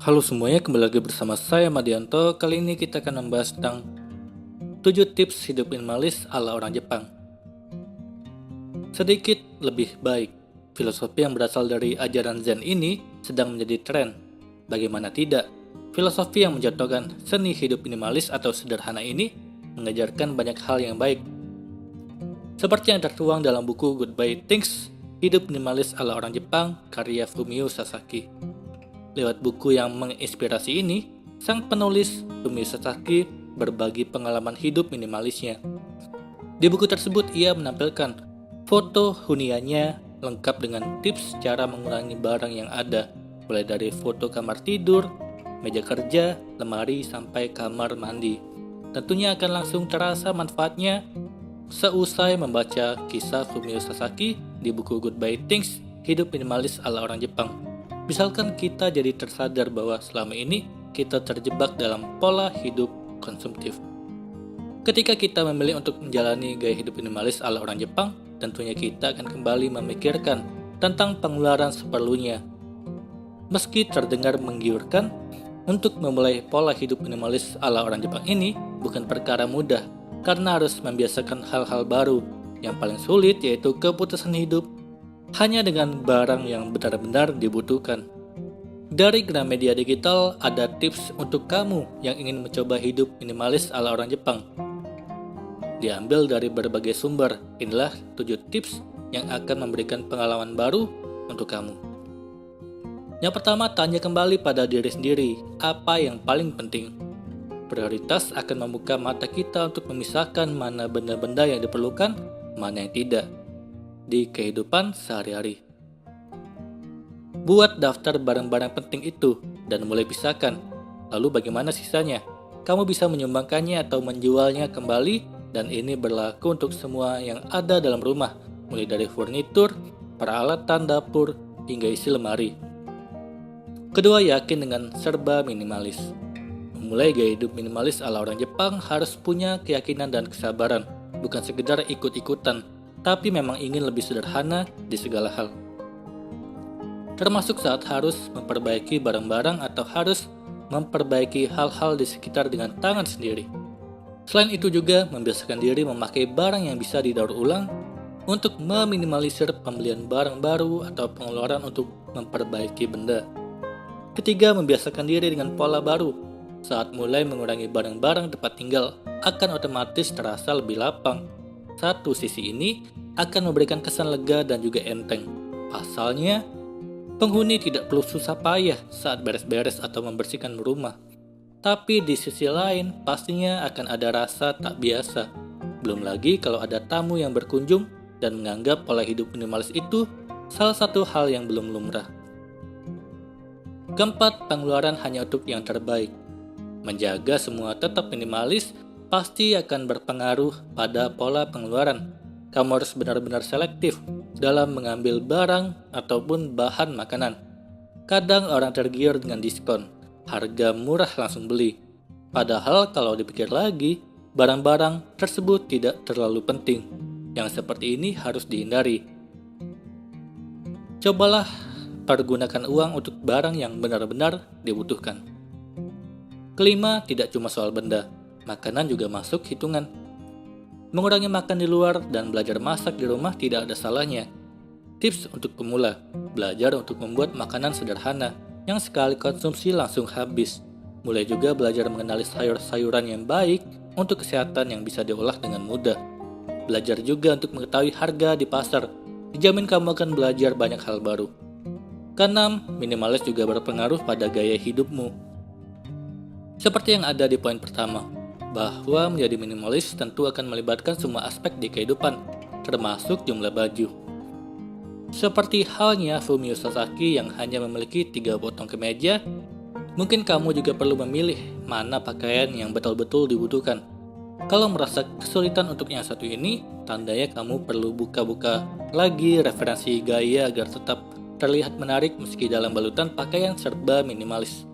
Halo semuanya, kembali lagi bersama saya Madianto. Kali ini kita akan membahas tentang 7 tips hidup minimalis ala orang Jepang. Sedikit lebih baik. Filosofi yang berasal dari ajaran Zen ini sedang menjadi tren. Bagaimana tidak? Filosofi yang menjatuhkan seni hidup minimalis atau sederhana ini mengajarkan banyak hal yang baik. Seperti yang tertuang dalam buku Goodbye Things, Hidup Minimalis ala Orang Jepang, karya Fumio Sasaki. Lewat buku yang menginspirasi ini, sang penulis Fumio Sasaki berbagi pengalaman hidup minimalisnya. Di buku tersebut ia menampilkan foto huniannya lengkap dengan tips cara mengurangi barang yang ada, mulai dari foto kamar tidur, meja kerja, lemari, sampai kamar mandi. Tentunya akan langsung terasa manfaatnya seusai membaca kisah Fumio Sasaki di buku Goodbye Things, Hidup Minimalis ala Orang Jepang. Misalkan kita jadi tersadar bahwa selama ini kita terjebak dalam pola hidup konsumtif. Ketika kita memilih untuk menjalani gaya hidup minimalis ala orang Jepang, tentunya kita akan kembali memikirkan tentang pengeluaran seperlunya. Meski terdengar menggiurkan, untuk memulai pola hidup minimalis ala orang Jepang ini bukan perkara mudah, karena harus membiasakan hal-hal baru. Yang paling sulit yaitu keputusan hidup hanya dengan barang yang benar-benar dibutuhkan. Dari Gramedia Digital ada tips untuk kamu yang ingin mencoba hidup minimalis ala orang Jepang. Diambil dari berbagai sumber, inilah 7 tips yang akan memberikan pengalaman baru untuk kamu. Yang pertama, tanya kembali pada diri sendiri, apa yang paling penting? Prioritas akan membuka mata kita untuk memisahkan mana benda-benda yang diperlukan, mana yang tidak di kehidupan sehari-hari. Buat daftar barang-barang penting itu dan mulai pisahkan. Lalu bagaimana sisanya? Kamu bisa menyumbangkannya atau menjualnya kembali, dan ini berlaku untuk semua yang ada dalam rumah, mulai dari furnitur, peralatan dapur, hingga isi lemari. Kedua, yakin dengan serba minimalis. Memulai gaya hidup minimalis ala orang Jepang harus punya keyakinan dan kesabaran, bukan sekedar ikut-ikutan, tapi memang ingin lebih sederhana di segala hal. Termasuk saat harus memperbaiki barang-barang atau harus memperbaiki hal-hal di sekitar dengan tangan sendiri. Selain itu juga membiasakan diri memakai barang yang bisa didaur ulang untuk meminimalisir pembelian barang baru atau pengeluaran untuk memperbaiki benda. Ketiga, membiasakan diri dengan pola baru. Saat mulai mengurangi barang-barang tempat tinggal akan otomatis terasa lebih lapang. Satu sisi ini akan memberikan kesan lega dan juga enteng. Pasalnya, penghuni tidak perlu susah payah saat beres-beres atau membersihkan rumah. Tapi di sisi lain, pastinya akan ada rasa tak biasa. Belum lagi kalau ada tamu yang berkunjung dan menganggap pola hidup minimalis itu salah satu hal yang belum lumrah. Keempat, pengeluaran hanya untuk yang terbaik. Menjaga semua tetap minimalis pasti akan berpengaruh pada pola pengeluaran. Kamu harus benar-benar selektif dalam mengambil barang ataupun bahan makanan. Kadang orang tergiur dengan diskon, harga murah langsung beli. Padahal kalau dipikir lagi, barang-barang tersebut tidak terlalu penting. Yang seperti ini harus dihindari. Cobalah pergunakan uang untuk barang yang benar-benar dibutuhkan. Kelima, tidak cuma soal benda, makanan juga masuk hitungan. Mengurangi makan di luar dan belajar masak di rumah tidak ada salahnya. Tips untuk pemula, belajar untuk membuat makanan sederhana yang sekali konsumsi langsung habis. Mulai juga belajar mengenali sayur-sayuran yang baik untuk kesehatan yang bisa diolah dengan mudah. Belajar juga untuk mengetahui harga di pasar. Dijamin kamu akan belajar banyak hal baru. Keenam, minimalis juga berpengaruh pada gaya hidupmu. Seperti yang ada di poin pertama, bahwa menjadi minimalis tentu akan melibatkan semua aspek di kehidupan, termasuk jumlah baju. Seperti halnya Fumio Sasaki yang hanya memiliki 3 potong kemeja, mungkin kamu juga perlu memilih mana pakaian yang betul-betul dibutuhkan. Kalau merasa kesulitan untuk yang satu ini, tandanya kamu perlu buka-buka lagi referensi gaya agar tetap terlihat menarik meski dalam balutan pakaian serba minimalis.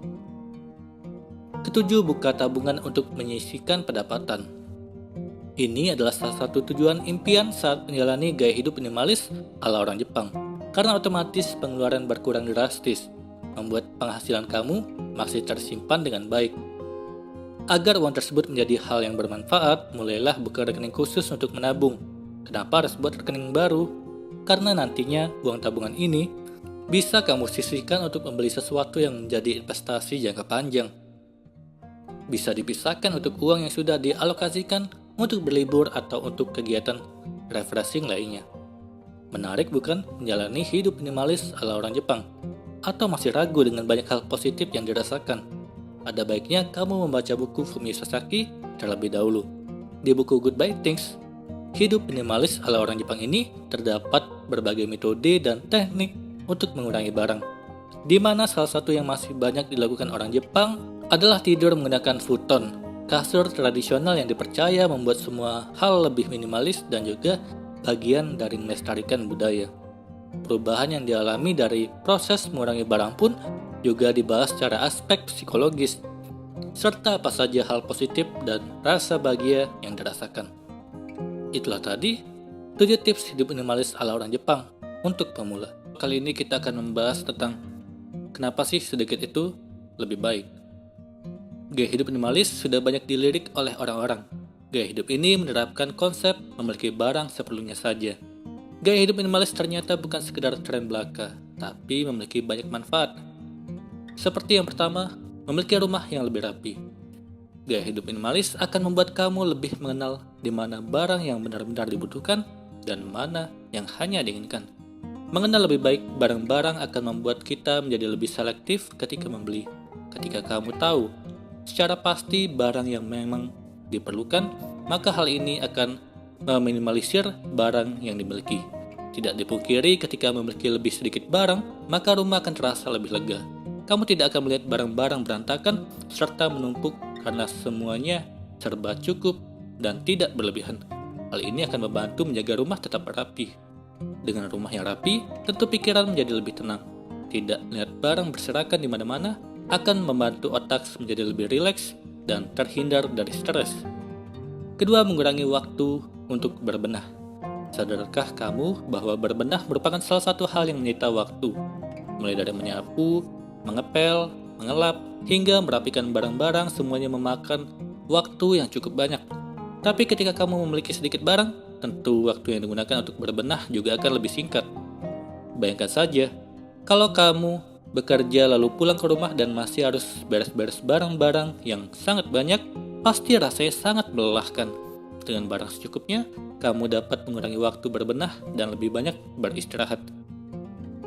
Ketujuh, buka tabungan untuk menyisihkan pendapatan. Ini adalah salah satu tujuan impian saat menjalani gaya hidup minimalis ala orang Jepang, karena otomatis pengeluaran berkurang drastis. membuat penghasilan kamu masih tersimpan dengan baik. Agar uang tersebut menjadi hal yang bermanfaat, mulailah buka rekening khusus untuk menabung. Kenapa harus buat rekening baru? Karena nantinya uang tabungan ini bisa kamu sisihkan untuk membeli sesuatu yang menjadi investasi jangka panjang. Bisa dipisahkan untuk uang yang sudah dialokasikan untuk berlibur atau untuk kegiatan refreshing lainnya. Menarik bukan menjalani hidup minimalis ala orang Jepang? Atau masih ragu dengan banyak hal positif yang dirasakan? Ada baiknya kamu membaca buku Fumio Sasaki terlebih dahulu. Di buku Goodbye Things, hidup minimalis ala orang Jepang ini terdapat berbagai metode dan teknik untuk mengurangi barang, di mana salah satu yang masih banyak dilakukan orang Jepang adalah tidur menggunakan futon, kasur tradisional yang dipercaya membuat semua hal lebih minimalis dan juga bagian dari melestarikan budaya. Perubahan yang dialami dari proses mengurangi barang pun juga dibahas secara aspek psikologis, serta apa saja hal positif dan rasa bahagia yang dirasakan. Itulah tadi 7 tips hidup minimalis ala orang Jepang untuk pemula. Kali ini kita akan membahas tentang kenapa sih sedikit itu lebih baik. Gaya hidup minimalis sudah banyak dilirik oleh orang-orang. Gaya hidup ini menerapkan konsep memiliki barang seperlunya saja. Gaya hidup minimalis ternyata bukan sekedar tren belaka, tapi memiliki banyak manfaat. Seperti yang pertama, memiliki rumah yang lebih rapi. Gaya hidup minimalis akan membuat kamu lebih mengenal di mana barang yang benar-benar dibutuhkan dan mana yang hanya diinginkan. Mengenal lebih baik barang-barang akan membuat kita menjadi lebih selektif ketika membeli. Ketika kamu tahu secara pasti barang yang memang diperlukan, maka hal ini akan meminimalisir barang yang dimiliki. Tidak dipungkiri ketika memiliki lebih sedikit barang, maka rumah akan terasa lebih lega. Kamu tidak akan melihat barang-barang berantakan serta menumpuk karena semuanya serba cukup dan tidak berlebihan. Hal ini akan membantu menjaga rumah tetap rapi. Dengan rumah yang rapi, tentu pikiran menjadi lebih tenang. Tidak melihat barang berserakan di mana-mana akan membantu otak menjadi lebih rileks dan terhindar dari stres. Kedua, mengurangi waktu untuk berbenah. Sadarkah kamu bahwa berbenah merupakan salah satu hal yang menyita waktu? Mulai dari menyapu, mengepel, mengelap, hingga merapikan barang-barang semuanya memakan waktu yang cukup banyak. Tapi ketika kamu memiliki sedikit barang, tentu waktu yang digunakan untuk berbenah juga akan lebih singkat. Bayangkan saja, kalau kamu bekerja lalu pulang ke rumah dan masih harus beres-beres barang-barang yang sangat banyak, pasti rasanya sangat melelahkan. Dengan barang secukupnya, kamu dapat mengurangi waktu berbenah dan lebih banyak beristirahat.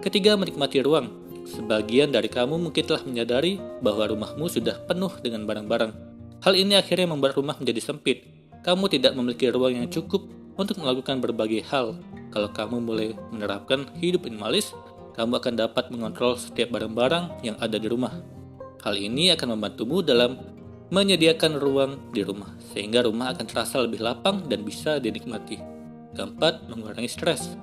Ketiga, menikmati ruang. Sebagian dari kamu mungkin telah menyadari bahwa rumahmu sudah penuh dengan barang-barang. Hal ini akhirnya membuat rumah menjadi sempit. Kamu tidak memiliki ruang yang cukup untuk melakukan berbagai hal. Kalau kamu mulai menerapkan hidup minimalis, kamu akan dapat mengontrol setiap barang-barang yang ada di rumah. Hal ini akan membantumu dalam menyediakan ruang di rumah, sehingga rumah akan terasa lebih lapang dan bisa dinikmati. Keempat, mengurangi stres.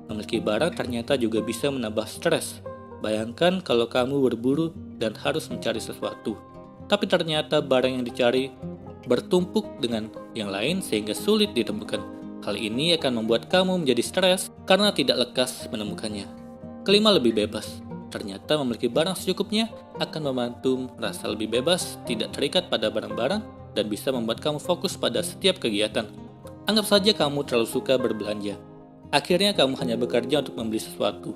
Memiliki barang ternyata juga bisa menambah stres. Bayangkan kalau kamu berburu dan harus mencari sesuatu, tapi ternyata barang yang dicari bertumpuk dengan yang lain sehingga sulit ditemukan. Hal ini akan membuat kamu menjadi stres karena tidak lekas menemukannya. Kelima, lebih bebas. Ternyata memiliki barang secukupnya akan membantu merasa lebih bebas, tidak terikat pada barang-barang, dan bisa membuat kamu fokus pada setiap kegiatan. Anggap saja kamu terlalu suka berbelanja. Akhirnya kamu hanya bekerja untuk membeli sesuatu.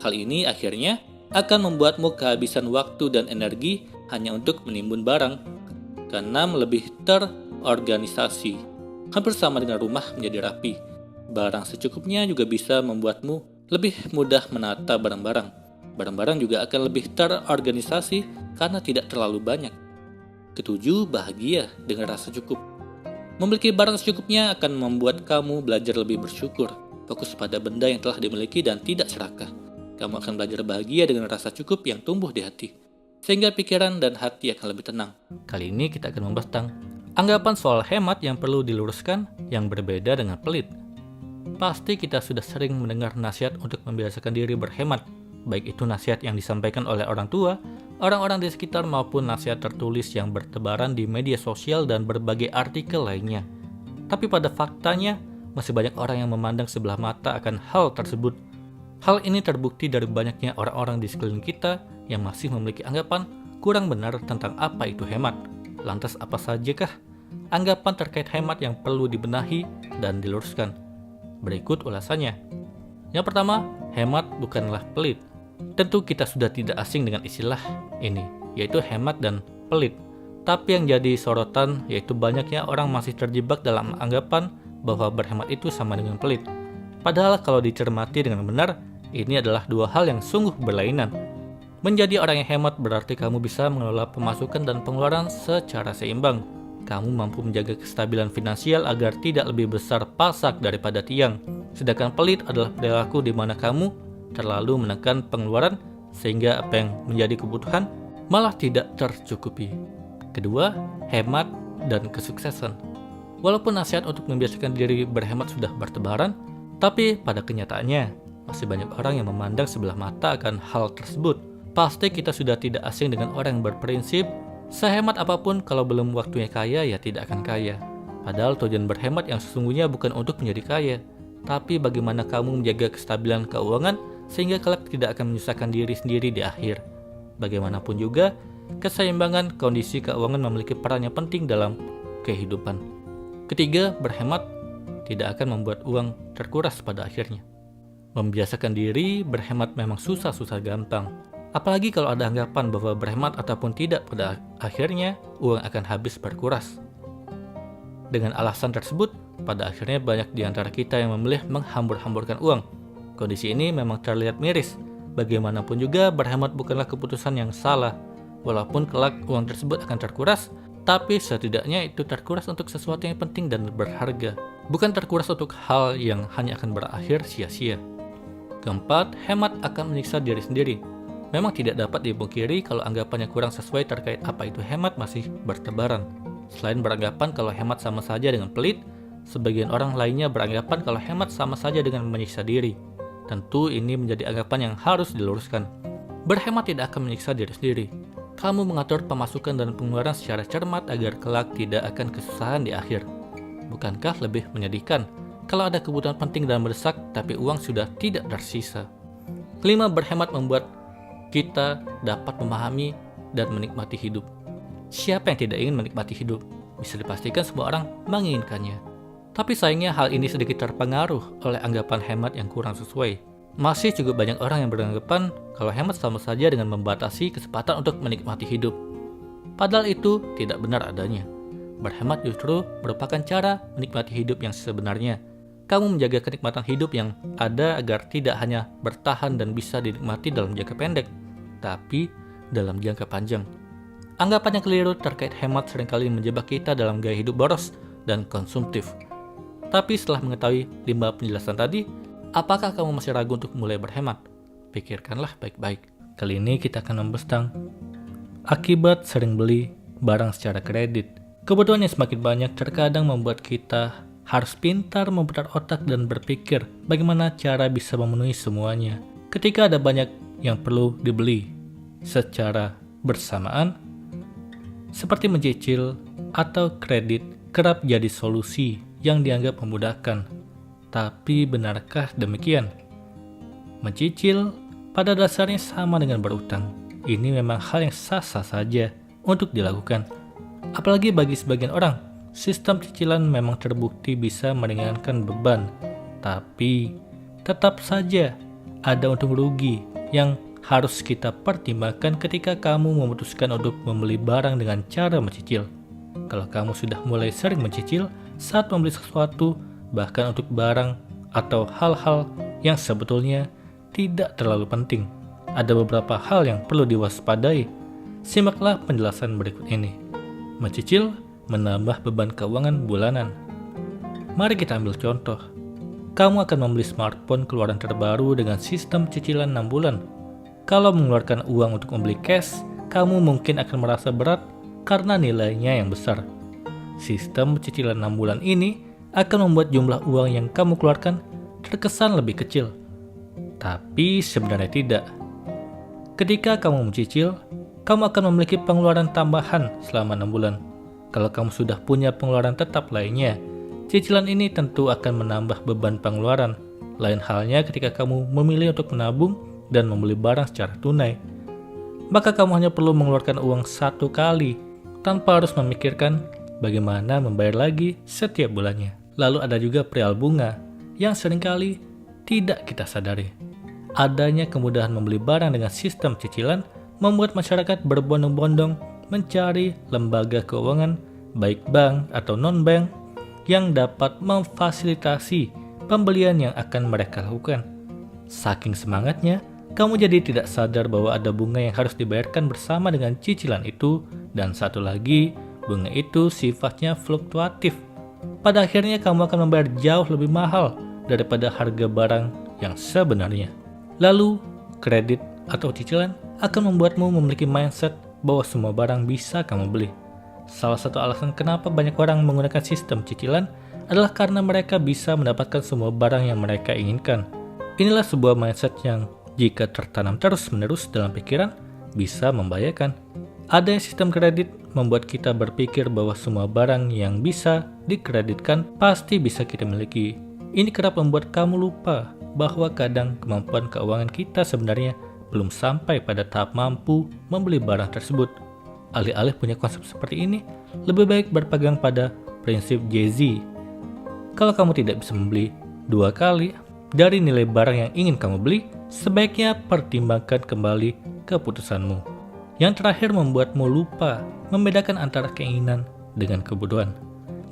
Hal ini akhirnya akan membuatmu kehabisan waktu dan energi hanya untuk menimbun barang. Keenam, lebih terorganisasi. Hampir sama dengan rumah menjadi rapi. Barang secukupnya juga bisa membuatmu lebih mudah menata barang-barang. Barang-barang juga akan lebih terorganisasi karena tidak terlalu banyak. Ketujuh, bahagia dengan rasa cukup. Memiliki barang secukupnya akan membuat kamu belajar lebih bersyukur, fokus pada benda yang telah dimiliki dan tidak serakah. Kamu akan belajar bahagia dengan rasa cukup yang tumbuh di hati, sehingga pikiran dan hati akan lebih tenang. Kali ini kita akan membahas tentang anggapan soal hemat yang perlu diluruskan yang berbeda dengan pelit. Pasti kita sudah sering mendengar nasihat untuk membiasakan diri berhemat, baik itu nasihat yang disampaikan oleh orang tua, orang-orang di sekitar maupun nasihat tertulis yang bertebaran di media sosial dan berbagai artikel lainnya. Tapi pada faktanya, masih banyak orang yang memandang sebelah mata akan hal tersebut. Hal ini terbukti dari banyaknya orang-orang di sekeliling kita yang masih memiliki anggapan kurang benar tentang apa itu hemat. Lantas apa sajakah anggapan terkait hemat yang perlu dibenahi dan diluruskan? Berikut ulasannya. Yang pertama, hemat bukanlah pelit. Tentu kita sudah tidak asing dengan istilah ini, yaitu hemat dan pelit. Tapi yang jadi sorotan yaitu banyaknya orang masih terjebak dalam anggapan bahwa berhemat itu sama dengan pelit. Padahal kalau dicermati dengan benar, ini adalah dua hal yang sungguh berlainan. Menjadi orang yang hemat berarti kamu bisa mengelola pemasukan dan pengeluaran secara seimbang. Kamu mampu menjaga kestabilan finansial agar tidak lebih besar pasak daripada tiang. Sedangkan pelit adalah perilaku di mana kamu terlalu menekan pengeluaran sehingga apa yang menjadi kebutuhan malah tidak tercukupi. Kedua, hemat dan kesuksesan. Walaupun nasihat untuk membiasakan diri berhemat sudah bertebaran, tapi pada kenyataannya masih banyak orang yang memandang sebelah mata akan hal tersebut. Pasti kita sudah tidak asing dengan orang yang berprinsip, sehemat apapun kalau belum waktunya kaya ya tidak akan kaya. Padahal tujuan berhemat yang sesungguhnya bukan untuk menjadi kaya, tapi bagaimana kamu menjaga kestabilan keuangan sehingga kelak tidak akan menyusahkan diri sendiri di akhir. Bagaimanapun juga, keseimbangan kondisi keuangan memiliki peran yang penting dalam kehidupan. Ketiga, berhemat tidak akan membuat uang terkuras pada akhirnya. Membiasakan diri berhemat memang susah-susah gampang. Apalagi kalau ada anggapan bahwa berhemat ataupun tidak pada akhirnya uang akan habis berkuras. Dengan alasan tersebut, pada akhirnya banyak di antara kita yang memilih menghambur-hamburkan uang. Kondisi ini memang terlihat miris. Bagaimanapun juga berhemat bukanlah keputusan yang salah. Walaupun kelak uang tersebut akan terkuras, tapi setidaknya itu terkuras untuk sesuatu yang penting dan berharga. Bukan terkuras untuk hal yang hanya akan berakhir sia-sia. Keempat, hemat akan menyiksa diri sendiri. Memang tidak dapat dipungkiri kalau anggapan yang kurang sesuai terkait apa itu hemat masih bertebaran. Selain beranggapan kalau hemat sama saja dengan pelit, sebagian orang lainnya beranggapan kalau hemat sama saja dengan menyiksa diri. Tentu ini menjadi anggapan yang harus diluruskan. Berhemat tidak akan menyiksa diri sendiri. Kamu mengatur pemasukan dan pengeluaran secara cermat agar kelak tidak akan kesusahan di akhir. Bukankah lebih menyedihkan kalau ada kebutuhan penting dan mendesak tapi uang sudah tidak tersisa? Kelima, berhemat membuat kita dapat memahami dan menikmati hidup. Siapa yang tidak ingin menikmati hidup? Bisa dipastikan semua orang menginginkannya. Tapi sayangnya hal ini sedikit terpengaruh oleh anggapan hemat yang kurang sesuai. Masih cukup banyak orang yang beranggapan kalau hemat sama saja dengan membatasi kesempatan untuk menikmati hidup. Padahal itu tidak benar adanya. Berhemat justru merupakan cara menikmati hidup yang sebenarnya. Kamu menjaga kenikmatan hidup yang ada agar tidak hanya bertahan dan bisa dinikmati dalam jangka pendek, tapi dalam jangka panjang. Anggapan yang keliru terkait hemat seringkali menjebak kita dalam gaya hidup boros dan konsumtif. Tapi setelah mengetahui 5 penjelasan tadi, apakah kamu masih ragu untuk mulai berhemat? Pikirkanlah baik-baik. Kali ini kita akan membahas tentang akibat sering beli barang secara kredit. Kebutuhan yang semakin banyak terkadang membuat kita harus pintar memutar otak dan berpikir bagaimana cara bisa memenuhi semuanya. Ketika ada banyak yang perlu dibeli secara bersamaan, seperti mencicil atau kredit kerap jadi solusi yang dianggap memudahkan. Tapi benarkah demikian? Mencicil pada dasarnya sama dengan berutang. Ini memang hal yang sah-sah saja untuk dilakukan. Apalagi bagi sebagian orang, sistem cicilan memang terbukti bisa meringankan beban. Tapi tetap saja ada untung rugi yang harus kita pertimbangkan ketika kamu memutuskan untuk membeli barang dengan cara mencicil. Kalau kamu sudah mulai sering mencicil saat membeli sesuatu, bahkan untuk barang atau hal-hal yang sebetulnya tidak terlalu penting, ada beberapa hal yang perlu diwaspadai. Simaklah penjelasan berikut ini. Mencicil menambah beban keuangan bulanan. Mari kita ambil contoh. Kamu akan membeli smartphone keluaran terbaru dengan sistem cicilan 6 bulan. Kalau mengeluarkan uang untuk membeli cash, kamu mungkin akan merasa berat karena nilainya yang besar. Sistem cicilan 6 bulan ini akan membuat jumlah uang yang kamu keluarkan terkesan lebih kecil. Tapi sebenarnya tidak. Ketika kamu mencicil, kamu akan memiliki pengeluaran tambahan selama 6 bulan. Kalau kamu sudah punya pengeluaran tetap lainnya, cicilan ini tentu akan menambah beban pengeluaran. Lain halnya ketika kamu memilih untuk menabung dan membeli barang secara tunai. maka kamu hanya perlu mengeluarkan uang satu kali tanpa harus memikirkan bagaimana membayar lagi setiap bulannya. Lalu ada juga perihal bunga yang seringkali tidak kita sadari. Adanya kemudahan membeli barang dengan sistem cicilan membuat masyarakat berbondong-bondong mencari lembaga keuangan, baik bank atau non-bank, yang dapat memfasilitasi pembelian yang akan mereka lakukan. Saking semangatnya, kamu jadi tidak sadar bahwa ada bunga yang harus dibayarkan bersama dengan cicilan itu, dan satu lagi, bunga itu sifatnya fluktuatif. Pada akhirnya kamu akan membayar jauh lebih mahal daripada harga barang yang sebenarnya. Lalu, kredit atau cicilan akan membuatmu memiliki mindset bahwa semua barang bisa kamu beli. Salah satu alasan kenapa banyak orang menggunakan sistem cicilan adalah karena mereka bisa mendapatkan semua barang yang mereka inginkan. Inilah sebuah mindset yang jika tertanam terus-menerus dalam pikiran bisa membahayakan. Adanya sistem kredit membuat kita berpikir bahwa semua barang yang bisa dikreditkan pasti bisa kita miliki. Ini kerap membuat kamu lupa bahwa kadang kemampuan keuangan kita sebenarnya belum sampai pada tahap mampu membeli barang tersebut. Alih-alih punya konsep seperti ini, lebih baik berpegang pada prinsip Jay-Z. Kalau kamu tidak bisa membeli 2 kali dari nilai barang yang ingin kamu beli, sebaiknya pertimbangkan kembali keputusanmu. Yang terakhir membuatmu lupa membedakan antara keinginan dengan kebutuhan.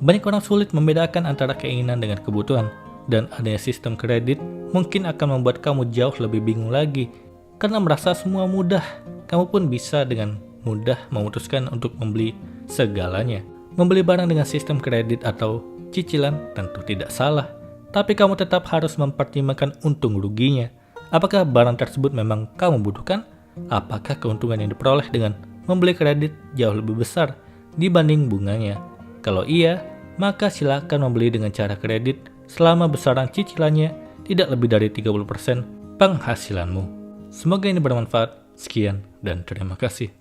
Banyak orang sulit membedakan antara keinginan dengan kebutuhan, dan adanya sistem kredit mungkin akan membuat kamu jauh lebih bingung lagi. Karena merasa semua mudah, kamu pun bisa dengan mudah memutuskan untuk membeli segalanya. Membeli barang dengan sistem kredit atau cicilan tentu tidak salah, tapi kamu tetap harus mempertimbangkan untung ruginya. Apakah barang tersebut memang kamu butuhkan? Apakah keuntungan yang diperoleh dengan membeli kredit jauh lebih besar dibanding bunganya? Kalau iya, maka silakan membeli dengan cara kredit selama besaran cicilannya tidak lebih dari 30% penghasilanmu. Semoga ini bermanfaat. Sekian dan terima kasih.